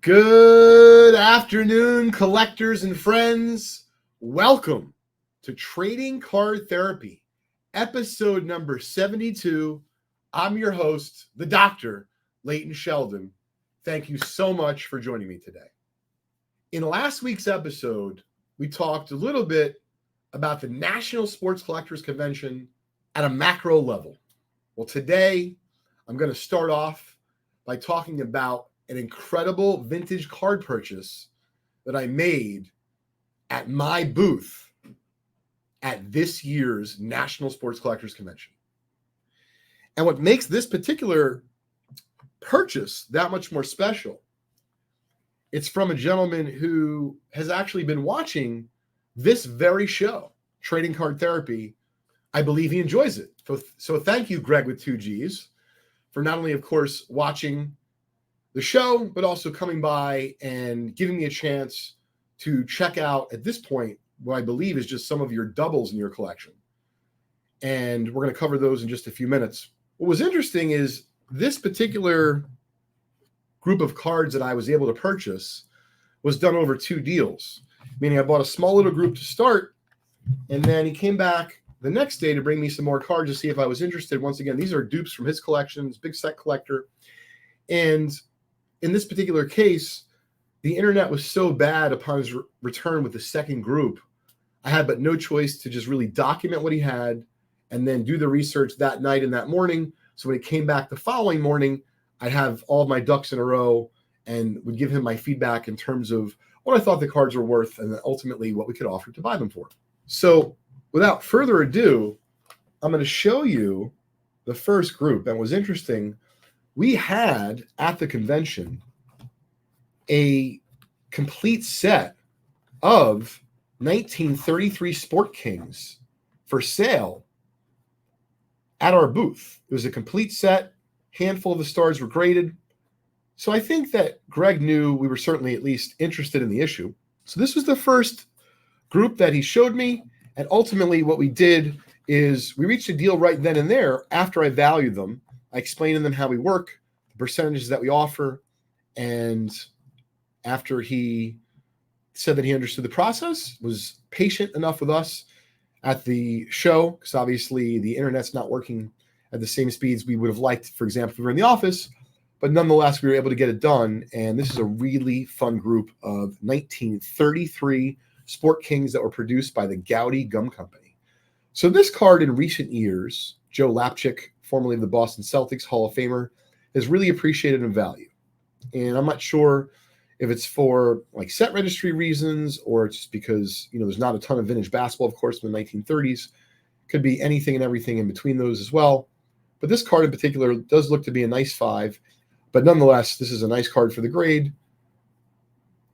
Good afternoon, collectors and friends. Welcome to Trading Card Therapy, episode number 72. I'm your host, the Dr. Leighton Sheldon. Thank you so much for joining me today. In last week's episode, we talked a little bit about the National Sports Collectors Convention at a macro level. Well, today, I'm going to start off by talking about an incredible vintage card purchase that I made at my booth at this year's National Sports Collectors Convention. And what makes this particular purchase that much more special, it's from a gentleman who has actually been watching this very show, Trading Card Therapy. I believe he enjoys it. So thank you, Greg with 2Gs, for not only, of course, watching the show, but also coming by and giving me a chance to check out, at this point, what I believe is just some of your doubles in your collection. And we're going to cover those in just a few minutes. What was interesting is this particular group of cards that I was able to purchase was done over two deals, meaning I bought a small little group to start, and then he came back the next day to bring me some more cards to see if I was interested. Once again, these are dupes from his collections, big set collector. And in this particular case, the internet was so bad upon his return with the second group, I had but no choice to just really document what he had and then do the research that night and that morning. So when he came back the following morning, I'd have all of my ducks in a row and would give him my feedback in terms of what I thought the cards were worth and then ultimately what we could offer to buy them for. So without further ado, I'm going to show you the first group. And what was interesting, we had at the convention a complete set of 1933 Sport Kings for sale at our booth. It was a complete set. Handful of the stars were graded. So I think that Greg knew we were certainly at least interested in the issue. So this was the first group that he showed me. And ultimately what we did is we reached a deal right then and there after I valued them. I explained to them how we work, the percentages that we offer, and after he said that he understood the process, was patient enough with us at the show, because obviously the internet's not working at the same speeds we would have liked, for example, if we were in the office, but nonetheless, we were able to get it done, and this is a really fun group of 1933 Sport Kings that were produced by the Gowdy Gum Company. So this card in recent years, Joe Lapchick, formerly of the Boston Celtics, Hall of Famer, is really appreciated in value. And I'm not sure if it's for like set registry reasons or it's just because, there's not a ton of vintage basketball, of course, in the 1930s. Could be anything and everything in between those as well. But this card in particular does look to be a nice 5. But nonetheless, this is a nice card for the grade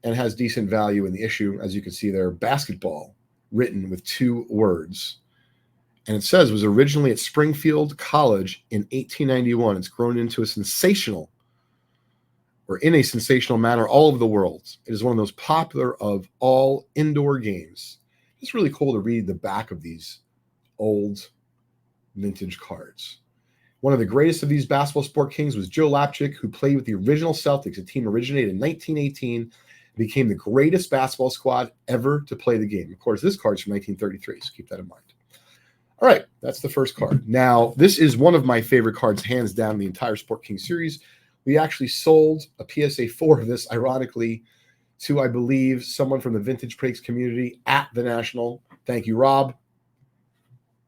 and has decent value in the issue. As you can see there, basketball written with 2 words. And it says, was originally at Springfield College in 1891. It's grown into a sensational, or in a sensational manner, all over the world. It is one of the most popular of all indoor games. It's really cool to read the back of these old vintage cards. One of the greatest of these basketball Sport Kings was Joe Lapchick, who played with the original Celtics, a team originated in 1918, and became the greatest basketball squad ever to play the game. Of course, this card's from 1933, so keep that in mind. All right, that's the first card. Now, this is one of my favorite cards, hands down, in the entire Sport King series. We actually sold a PSA 4 of this, ironically, to, I believe, someone from the Vintage Breaks community at the National. Thank you, Rob.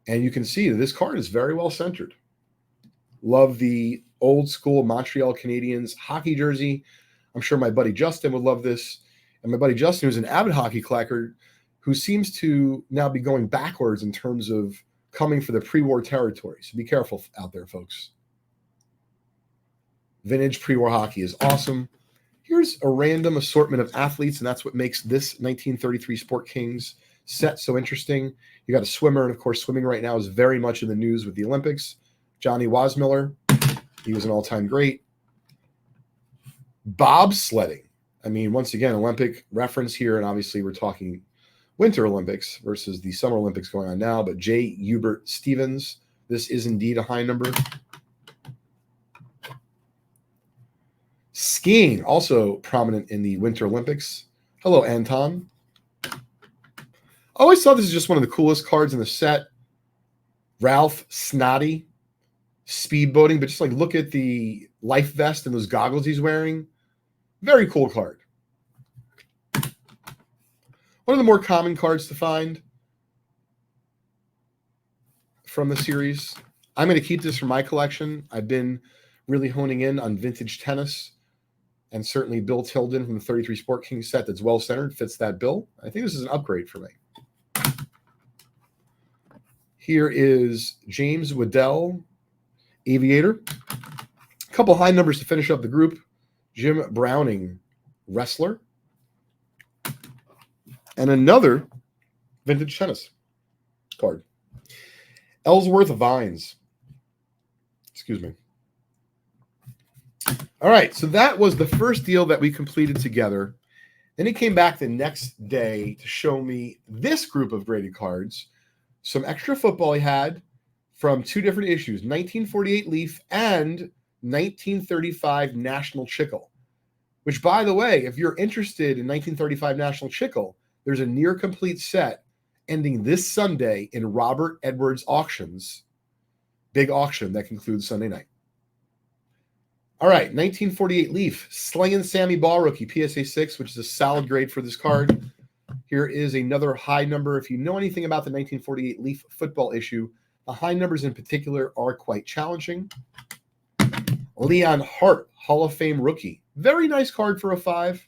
And you can see that this card is very well centered. Love the old school Montreal Canadiens hockey jersey. I'm sure my buddy Justin would love this. And my buddy Justin, who's an avid hockey collector, who seems to now be going backwards in terms of coming for the pre-war territory. So be careful out there, folks. Vintage pre-war hockey is awesome. Here's a random assortment of athletes, and that's what makes this 1933 Sport Kings set so interesting. You got a swimmer, and of course, swimming right now is very much in the news with the Olympics. Johnny Wasmiller, he was an all-time great. Bobsledding. I mean, once again, Olympic reference here, and obviously we're talking Winter Olympics versus the Summer Olympics going on now, but J. Hubert Stevens, this is indeed a high number. Skiing, also prominent in the Winter Olympics. Hello, Anton. I always thought this is just one of the coolest cards in the set. Ralph Snoddy, speedboating, but just like look at the life vest and those goggles he's wearing. Very cool card. One of the more common cards to find from the series. I'm going to keep this for my collection. I've been really honing in on vintage tennis, and certainly Bill Tilden from the 33 Sport King set that's well-centered fits that bill. I think this is an upgrade for me. Here is James Waddell, Aviator. A couple high numbers to finish up the group. Jim Browning, Wrestler. And another vintage tennis card. Ellsworth Vines. Excuse me. All right, so that was the first deal that we completed together. Then he came back the next day to show me this group of graded cards, some extra football he had from two different issues, 1948 Leaf and 1935 National Chickle, which, by the way, if you're interested in 1935 National Chickle, there's a near complete set ending this Sunday in Robert Edwards Auctions, big auction that concludes Sunday night. All right, 1948 Leaf, Slingin' Sammy Ball rookie, PSA 6, which is a solid grade for this card. Here is another high number. If you know anything about the 1948 Leaf football issue, the high numbers in particular are quite challenging. Leon Hart, Hall of Fame rookie. Very nice card for a 5.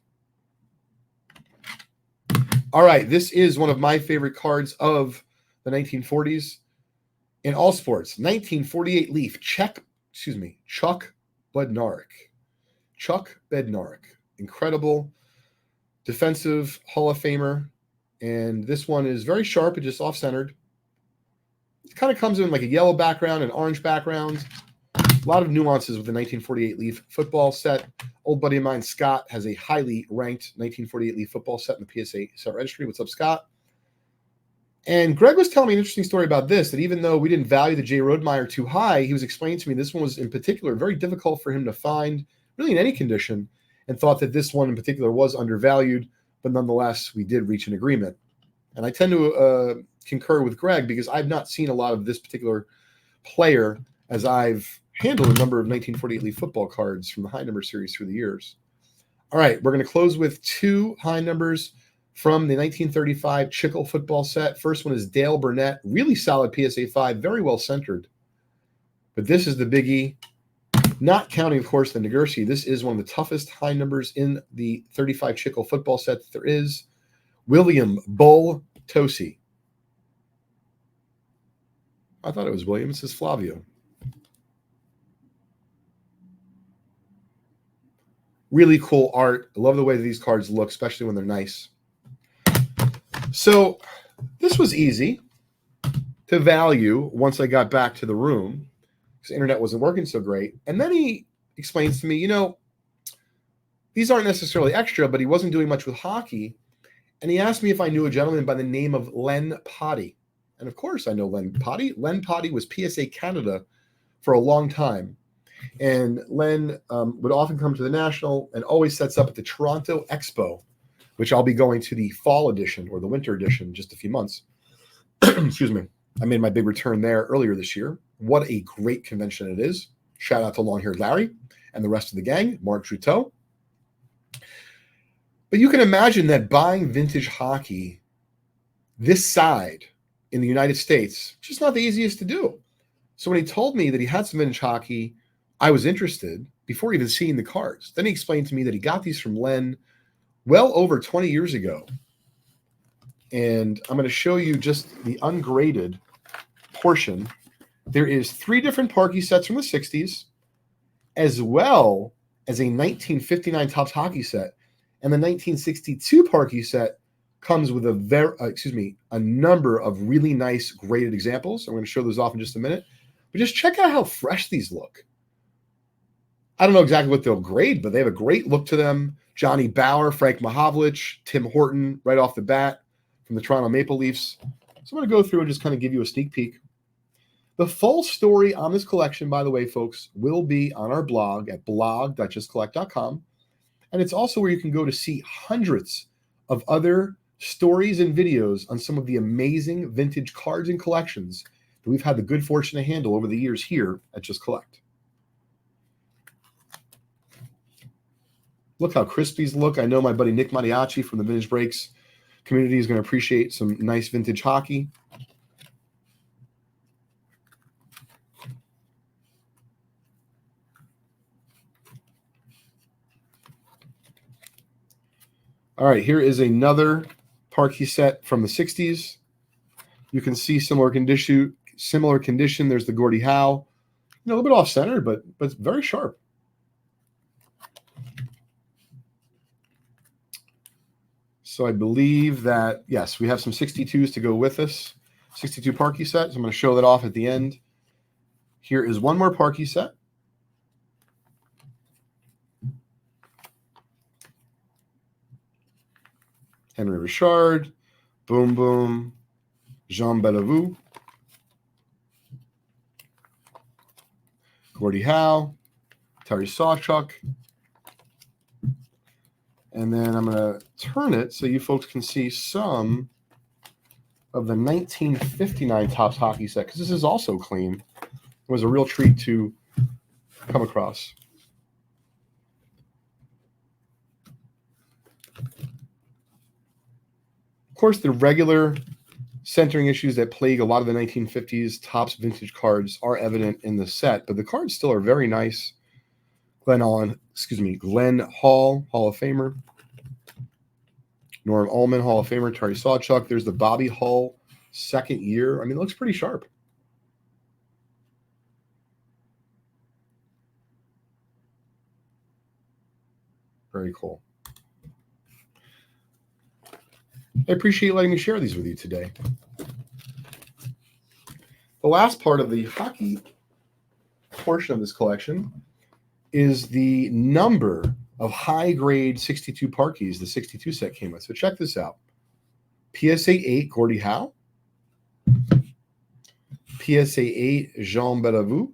All right, this is one of my favorite cards of the 1940s in all sports. 1948 Leaf, Chuck Bednarik. Chuck Bednarik. Incredible defensive Hall of Famer. And this one is very sharp and just off-centered. It kind of comes in like a yellow background and orange background. A lot of nuances with the 1948 Leaf football set. Old buddy of mine, Scott, has a highly ranked 1948 Leaf football set in the PSA set registry. What's up, Scott? And Greg was telling me an interesting story about this, that even though we didn't value the Jay Rodemeyer too high, he was explaining to me this one was in particular very difficult for him to find, really in any condition, and thought that this one in particular was undervalued, but nonetheless, we did reach an agreement. And I tend to concur with Greg because I've not seen a lot of this particular player as I've handled a number of 1948 Leaf football cards from the high number series through the years. All right, we're going to close with two high numbers from the 1935 Chickle football set. First one is Dale Burnett, really solid PSA 5, very well centered. But this is the biggie, not counting, of course, the Nagurski. This is one of the toughest high numbers in the 35 Chickle football set that there is. William Bull Tosi. I thought it was William. It says Flavio. Really cool art. I love the way these cards look, especially when they're nice. So this was easy to value once I got back to the room because the internet wasn't working so great. And then he explains to me, you know, these aren't necessarily extra, but he wasn't doing much with hockey. And he asked me if I knew a gentleman by the name of Len Potty. And of course I know Len Potty. Len Potty was PSA Canada for a long time. And Len would often come to the National and always sets up at the Toronto Expo, which I'll be going to the fall edition or the winter edition in just a few months. Excuse me. I made my big return there earlier this year. What a great convention it is. Shout out to Long-Haired Larry and the rest of the gang, Mark Truteau. But you can imagine that buying vintage hockey this side in the United States, just not the easiest to do. So when he told me that he had some vintage hockey, I was interested before even seeing the cards. Then he explained to me that he got these from Len well over 20 years ago. And I'm going to show you just the ungraded portion. There is 3 different Parky sets from the 60s, as well as a 1959 Topps hockey set. And the 1962 Parky set comes with a number of really nice graded examples. I'm going to show those off in just a minute. But just check out how fresh these look. I don't know exactly what they'll grade, but they have a great look to them. Johnny Bauer, Frank Mahovlich, Tim Horton, right off the bat from the Toronto Maple Leafs. So I'm going to go through and just kind of give you a sneak peek. The full story on this collection, by the way, folks, will be on our blog at blog.justcollect.com. And it's also where you can go to see hundreds of other stories and videos on some of the amazing vintage cards and collections that we've had the good fortune to handle over the years here at Just Collect. Look how crisp these look. I know my buddy Nick Mariachi from the Vintage Breaks community is going to appreciate some nice vintage hockey. All right, here is another Parkey set from the 60s. You can see similar condition. There's the Gordie Howe. A little bit off-center, but it's very sharp. So I believe that, yes, we have some 62s to go with us. 62 Parkey set. So I'm going to show that off at the end. Here is one more Parkey set. Henry Richard, Boom Boom, Jean Bellevue, Gordie Howe, Terry Sawchuk. And then I'm going to turn it so you folks can see some of the 1959 Topps hockey set, because this is also clean. It was a real treat to come across. Of course, the regular centering issues that plague a lot of the 1950s Topps vintage cards are evident in the set, but the cards still are very nice. Glenn Hall, Hall of Famer. Norm Ullman, Hall of Famer. Terry Sawchuk. There's the Bobby Hull second year. I mean, it looks pretty sharp. Very cool. I appreciate letting me share these with you today. The last part of the hockey portion of this collection is the number of high-grade 62 Parkeys the 62 set came with. So check this out. PSA 8 Gordie Howe. PSA 8 Jean Bellevue.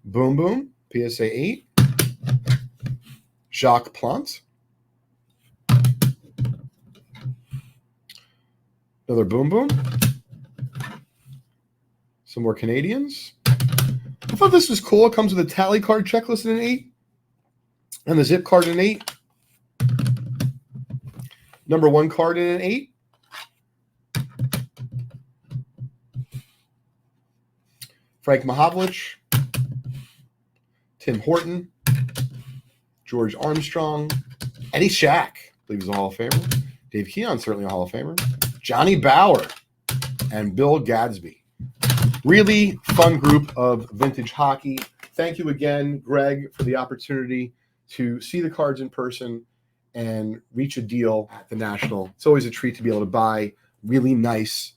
Boom Boom. PSA 8 Jacques Plante. Another Boom Boom. Some more Canadians. I thought this was cool. It comes with a tally card checklist in an 8. And the zip card in an 8. Number 1 card in an 8. Frank Mahovlich. Tim Horton. George Armstrong. Eddie Shack, I believe he's a Hall of Famer. Dave Keon, certainly a Hall of Famer. Johnny Bauer. And Bill Gadsby. Really fun group of vintage hockey. Thank you again, Greg, for the opportunity to see the cards in person and reach a deal at the National. It's always a treat to be able to buy really nice,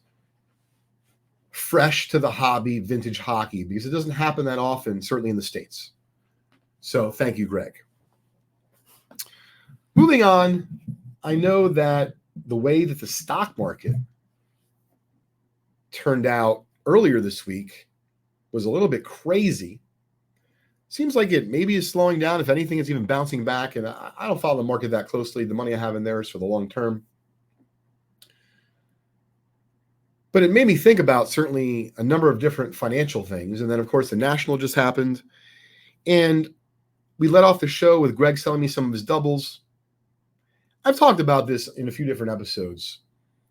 fresh to the hobby vintage hockey, because it doesn't happen that often, certainly in the States. So thank you, Greg. Moving on, I know that the way that the stock market turned out earlier this week was a little bit crazy. Seems like it maybe is slowing down. If anything, it's even bouncing back. And I don't follow the market that closely. The money I have in there is for the long term. But it made me think about certainly a number of different financial things. And then, of course, the National just happened. And we let off the show with Greg selling me some of his doubles. I've talked about this in a few different episodes.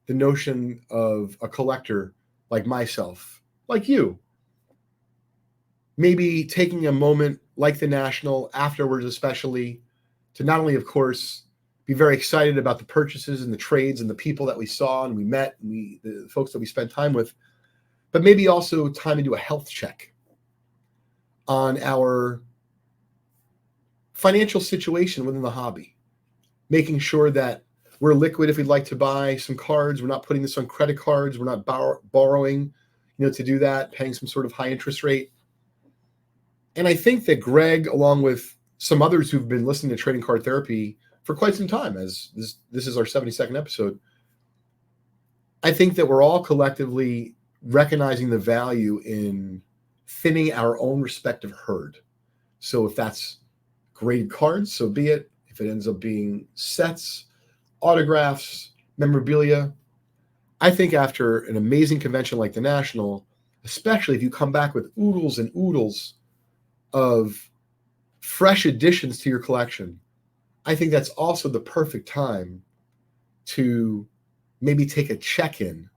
The notion of a collector like myself, like you, maybe taking a moment like the National afterwards, especially, to not only, of course, be very excited about the purchases and the trades and the people that we saw and we met and the folks that we spent time with, but maybe also time to do a health check on our financial situation within the hobby, making sure that we're liquid if we'd like to buy some cards. We're not putting this on credit cards. We're not borrowing, to do that, paying some sort of high interest rate. And I think that Greg, along with some others who've been listening to Trading Card Therapy for quite some time, as this is our 72nd episode, I think that we're all collectively recognizing the value in thinning our own respective herd. So if that's graded cards, so be it. If it ends up being sets, autographs, memorabilia, I think after an amazing convention like the National, especially if you come back with oodles and oodles of fresh additions to your collection, I think that's also the perfect time to maybe take a check-in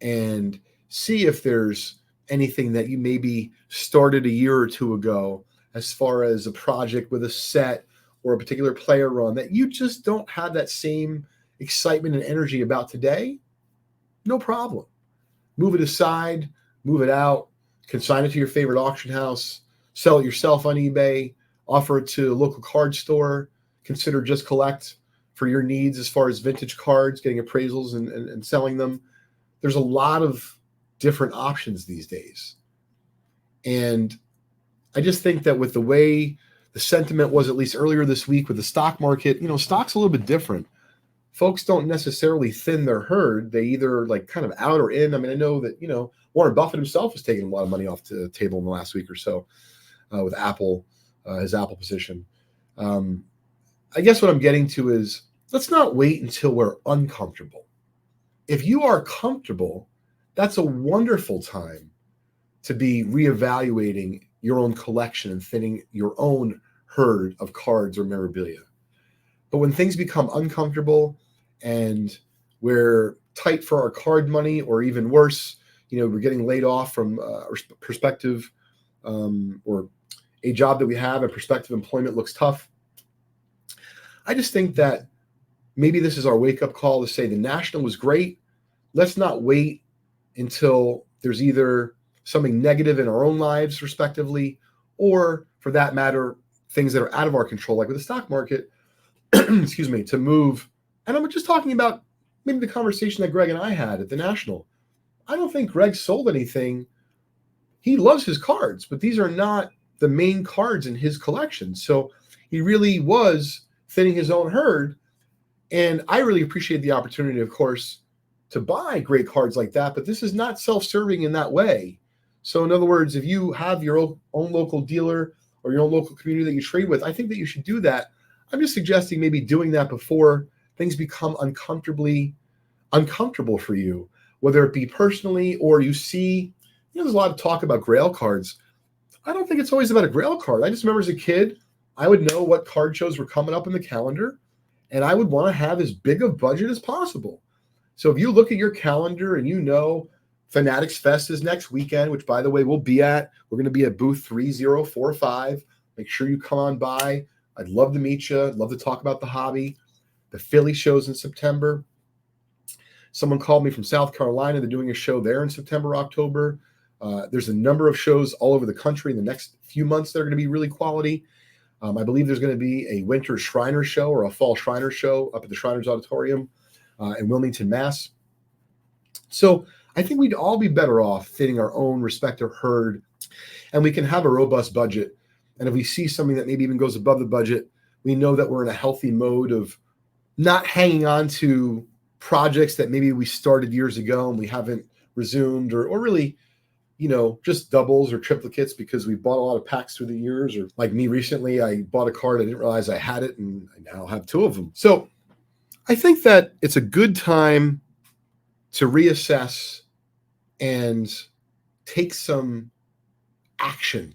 and see if there's anything that you maybe started a year or two ago as far as a project with a set or a particular player run that you just don't have that same excitement and energy about today. No problem. Move it aside, move it out, consign it to your favorite auction house, sell it yourself on eBay, offer it to a local card store, consider Just Collect for your needs as far as vintage cards, getting appraisals and selling them. There's a lot of different options these days. And I just think that with the way the sentiment was, at least earlier this week with the stock market, stock's a little bit different. Folks don't necessarily thin their herd. They either like kind of out or in. I mean, I know that, Warren Buffett himself has taken a lot of money off the table in the last week or so with Apple, his Apple position. I guess what I'm getting to is let's not wait until we're uncomfortable. If you are comfortable, that's a wonderful time to be reevaluating your own collection and thinning your own herd of cards or memorabilia. But when things become uncomfortable and we're tight for our card money, or even worse, we're getting laid off from our perspective or a job that we have, a prospective employment looks tough. I just think that maybe this is our wake-up call to say the National was great. Let's not wait until there's either something negative in our own lives, respectively, or for that matter, things that are out of our control, like with the stock market, excuse me, to move. And I'm just talking about maybe the conversation that Greg and I had at the National. I don't think Greg sold anything. He loves his cards, but these are not the main cards in his collection. So he really was thinning his own herd. And I really appreciate the opportunity, of course, to buy great cards like that. But this is not self-serving in that way. So in other words, if you have your own local dealer or your own local community that you trade with, I think that you should do that. I'm just suggesting maybe doing that before things become uncomfortable for you, whether it be personally or you see, there's a lot of talk about Grail cards. I don't think it's always about a Grail card. I just remember as a kid, I would know what card shows were coming up in the calendar, and I would want to have as big a budget as possible. So if you look at your calendar and Fanatics Fest is next weekend, which, by the way, we'll be at. We're going to be at booth 3045. Make sure you come on by. I'd love to meet you. I'd love to talk about the hobby. The Philly show's in September. Someone called me from South Carolina. They're doing a show there in September, October. There's a number of shows all over the country in the next few months that are going to be really quality. I believe there's going to be a winter Shriner show or a fall Shriner show up at the Shriners Auditorium in Wilmington, Mass. So I think we'd all be better off thinning our own respective herd, and we can have a robust budget. And if we see something that maybe even goes above the budget, we know that we're in a healthy mode of not hanging on to projects that maybe we started years ago and we haven't resumed, or really, just doubles or triplicates because we bought a lot of packs through the years. Or like me recently, I bought a card, I didn't realize I had it, and I now have two of them. So I think that it's a good time to reassess and take some action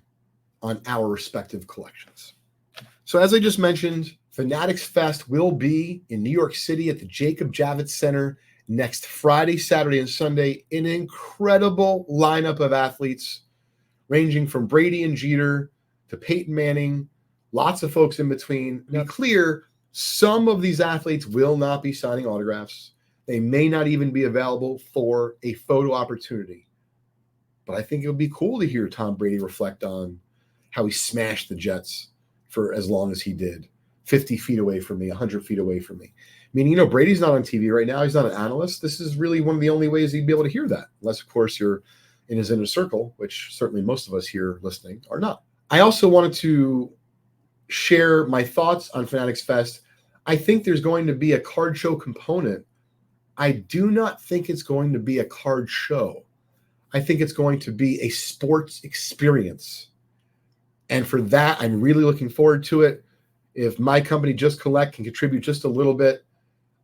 on our respective collections. So as I just mentioned, Fanatics Fest will be in New York City at the Jacob Javits Center next Friday, Saturday, and Sunday. An incredible lineup of athletes ranging from Brady and Jeter to Peyton Manning, lots of folks in between. Now, clear, some of these athletes will not be signing autographs. They may not even be available for a photo opportunity. But I think it would be cool to hear Tom Brady reflect on how he smashed the Jets for as long as he did, 50 feet away from me, 100 feet away from me. I mean, Brady's not on TV right now. He's not an analyst. This is really one of the only ways he'd be able to hear that, unless, of course, you're in his inner circle, which certainly most of us here listening are not. I also wanted to share my thoughts on Fanatics Fest. I think there's going to be a card show component. I do not think it's going to be a card show. I think it's going to be a sports experience. And for that, I'm really looking forward to it. If my company, Just Collect, can contribute just a little bit,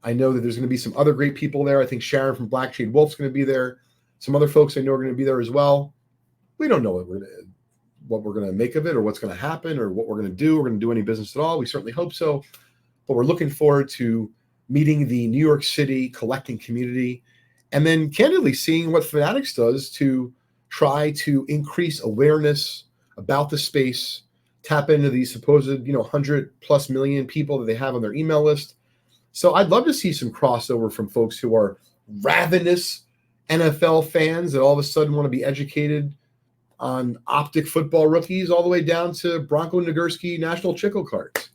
I know that there's going to be some other great people there. I think Sharon from Black Shade Wolf's going to be there. Some other folks I know are going to be there as well. We don't know what we're going to make of it or what's going to happen or what we're going to do. We're going to do any business at all. We certainly hope so. But we're looking forward to meeting the New York City collecting community and then candidly seeing what Fanatics does to try to increase awareness about the space, tap into these supposed, 100+ million people that they have on their email list. So I'd love to see some crossover from folks who are ravenous NFL fans that all of a sudden want to be educated on optic football rookies all the way down to Bronco Nagurski National Chickle cards.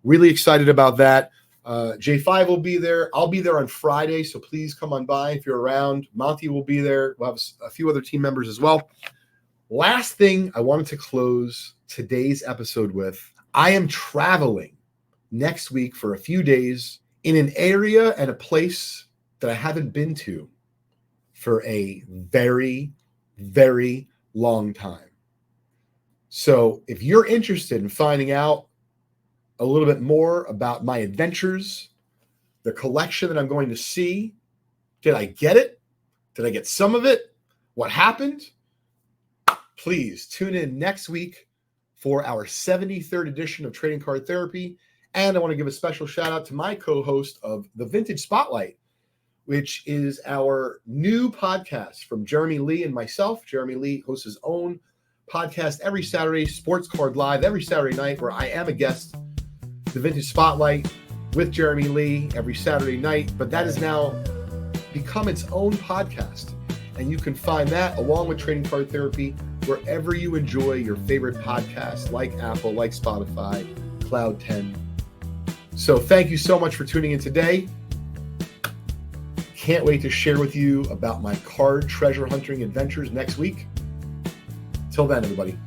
Really excited about that. J5 will be there. I'll be there on Friday, so please come on by if you're around. Monty will be there. We'll have a few other team members as well. Last thing I wanted to close today's episode with, I am traveling next week for a few days in an area and a place that I haven't been to for a very, very long time. So if you're interested in finding out a little bit more about my adventures, the collection that I'm going to see, did I get it? Did I get some of it? What happened? Please tune in next week for our 73rd edition of Trading Card Therapy. And I want to give a special shout out to my co-host of the Vintage Spotlight, which is our new podcast from Jeremy Lee and myself. Jeremy Lee hosts his own podcast every Saturday, Sports Card Live, every Saturday night, where I am a guest. The Vintage Spotlight with Jeremy Lee every Saturday night, but that has now become its own podcast. And you can find that along with Trading Card Therapy wherever you enjoy your favorite podcasts, like Apple, like Spotify, Cloud 10. So thank you so much for tuning in today. Can't wait to share with you about my card treasure hunting adventures next week. Till then, everybody.